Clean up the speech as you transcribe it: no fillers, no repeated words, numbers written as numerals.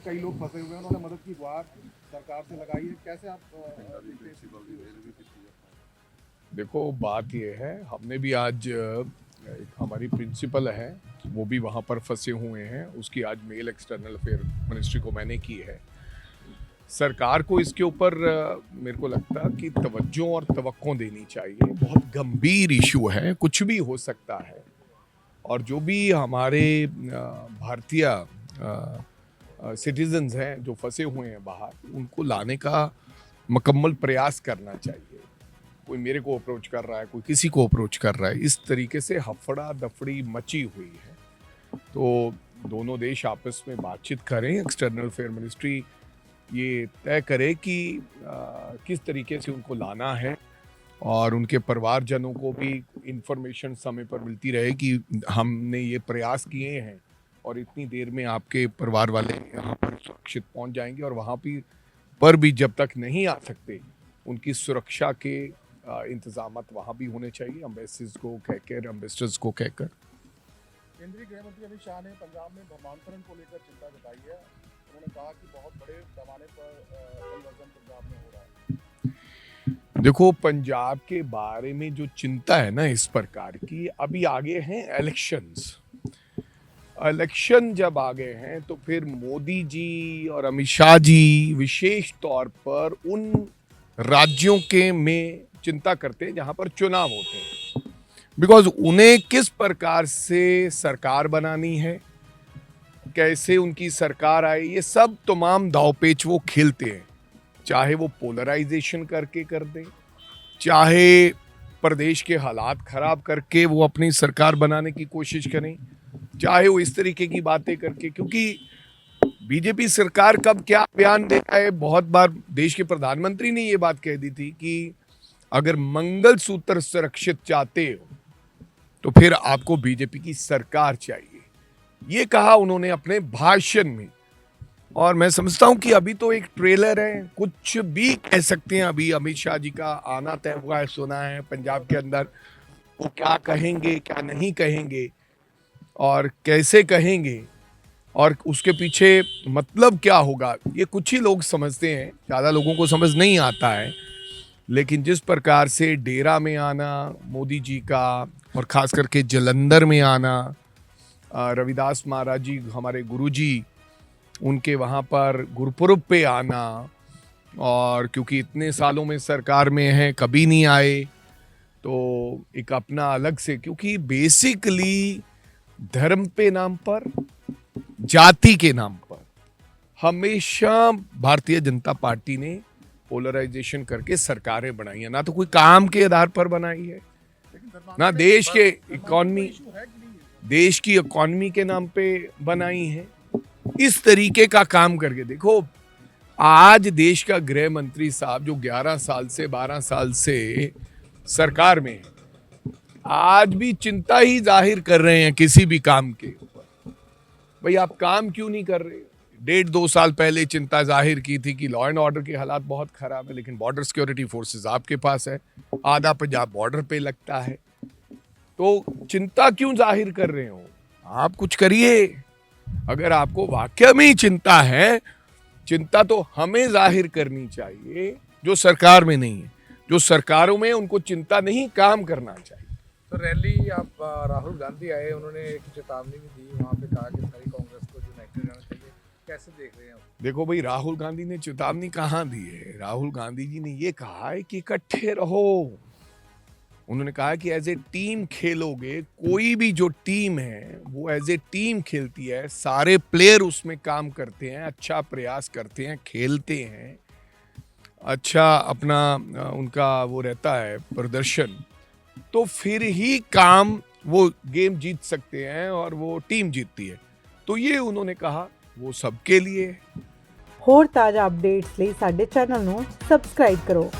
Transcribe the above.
कई लोग फंसे हुए हैं, उन्होंने मदद की गुहार सरकार से लगाई है, कैसे आप देखो बात ये है, हमने भी आज एक हमारी प्रिंसिपल है, वो भी वहाँ पर फंसे हुए हैं, उसकी आज मेल एक्सटर्नल अफेयर मिनिस्ट्री को मैंने की है। सरकार को इसके ऊपर मेरे को लगता कि तवज्जो और तवक्को देनी चाहिए। बहुत गंभीर इशू है, कुछ भी हो सकता है, और जो भी हमारे भारतीय सिटीजन्स हैं जो फंसे हुए हैं बाहर, उनको लाने का मुकम्मल प्रयास करना चाहिए। कोई मेरे को अप्रोच कर रहा है, कोई किसी को अप्रोच कर रहा है, इस तरीके से हफड़ा दफड़ी मची हुई है। तो दोनों देश आपस में बातचीत करें, एक्सटर्नल अफेयर मिनिस्ट्री ये तय करे कि किस तरीके से उनको लाना है, और उनके परिवारजनों को भी इंफॉर्मेशन समय पर मिलती रहे कि हमने ये प्रयास किए हैं और इतनी देर में आपके परिवार वाले यहाँ पर सुरक्षित पहुँच जाएंगे। और वहाँ पर भी जब तक नहीं आ सकते, उनकी सुरक्षा के इंतजाम वहाँ भी होने चाहिए, एम्बेसीज को कहकर, एम्बेसडर्स को कहकर। केंद्रीय गृह मंत्री अमित शाह ने पंजाब में धर्मांतरण को लेकर चिंता जताई है। उन्होंने कहा कि बहुत बड़े पैमाने पर परिवर्तन पंजाब में हो रहा है। देखो, पंजाब के बारे में जो चिंता है ना इस प्रकार की, अभी आगे हैं इलेक्शन जब आ गए हैं तो फिर मोदी जी और अमित शाह जी विशेष तौर पर उन राज्यों के में चिंता करते हैं जहां पर चुनाव होते हैं, बिकॉज उन्हें किस प्रकार से सरकार बनानी है, कैसे उनकी सरकार आए, ये सब तमाम दावपेच वो खेलते हैं। चाहे वो पोलराइजेशन करके कर दें, चाहे प्रदेश के हालात खराब करके वो अपनी सरकार बनाने की कोशिश करें, चाहे वो इस तरीके की बातें करके, क्योंकि बीजेपी सरकार कब क्या बयान देता है। बहुत बार देश के प्रधानमंत्री ने ये बात कह दी थी कि अगर मंगलसूत्र सुरक्षित चाहते हो तो फिर आपको बीजेपी की सरकार चाहिए, ये कहा उन्होंने अपने भाषण में। और मैं समझता हूं कि अभी तो एक ट्रेलर है, कुछ भी कह सकते हैं। अभी अमित शाह जी का आना तय हुआ है, सुना है पंजाब के अंदर, वो क्या कहेंगे क्या नहीं कहेंगे और कैसे कहेंगे और उसके पीछे मतलब क्या होगा, ये कुछ ही लोग समझते हैं, ज़्यादा लोगों को समझ नहीं आता है। लेकिन जिस प्रकार से डेरा में आना मोदी जी का, और ख़ास करके जलंधर में आना, रविदास महाराज जी हमारे गुरु जी, उनके वहाँ पर गुरुपुरब पे आना, और क्योंकि इतने सालों में सरकार में हैं, कभी नहीं आए, तो एक अपना अलग से, क्योंकि बेसिकली धर्म पे नाम पर, जाति के नाम पर हमेशा भारतीय जनता पार्टी ने पोलराइजेशन करके सरकारें बनाई है। ना तो कोई काम के आधार पर बनाई है, ना देश के देश की इकोनॉमी के नाम पे बनाई है। इस तरीके का काम करके देखो, आज देश का गृह मंत्री साहब जो 11 साल से 12 साल से सरकार में है, आज भी चिंता ही जाहिर कर रहे हैं किसी भी काम के ऊपर। भाई आप काम क्यों नहीं कर रहे? 1.5-2 साल पहले चिंता जाहिर की थी कि लॉ एंड ऑर्डर के हालात बहुत खराब है, लेकिन बॉर्डर सिक्योरिटी फोर्सेस आपके पास है, आधा पंजाब बॉर्डर पे लगता है, तो चिंता क्यों जाहिर कर रहे हो? आप कुछ करिए। अगर आपको वाकई में ही चिंता है, चिंता तो हमें जाहिर करनी चाहिए, जो सरकार में नहीं है। जो सरकारों में उनको चिंता नहीं, काम करना चाहिए। तो रैली आप राहुल गांधी आए, उन्होंने एक चेतावनी भी दी, वहाँ पे कहा कि सारी कांग्रेस को यूनाइटेड रहना चाहिए, कैसे देख रहे हैं आप? देखो भाई, राहुल गांधी ने चेतावनी कहाँ दी है? राहुल गांधी जी ने ये कहा है कि इकट्ठे रहो। उन्होंने कहा कि एज ए टीम खेलोगे, कोई भी जो टीम है वो एज ए टीम खेलती है, सारे प्लेयर उसमें काम करते हैं, अच्छा प्रयास करते हैं, खेलते हैं, अच्छा अपना उनका वो रहता है प्रदर्शन, तो फिर ही काम वो गेम जीत सकते हैं और वो टीम जीतती है। तो ये उन्होंने कहा, वो सबके लिए। ਹੋਰ ਤਾਜ਼ਾ ਅਪਡੇਟਸ ਲਈ ਸਾਡੇ ਚੈਨਲ ਨੂੰ ਸਬਸਕ੍ਰਾਈਬ ਕਰੋ।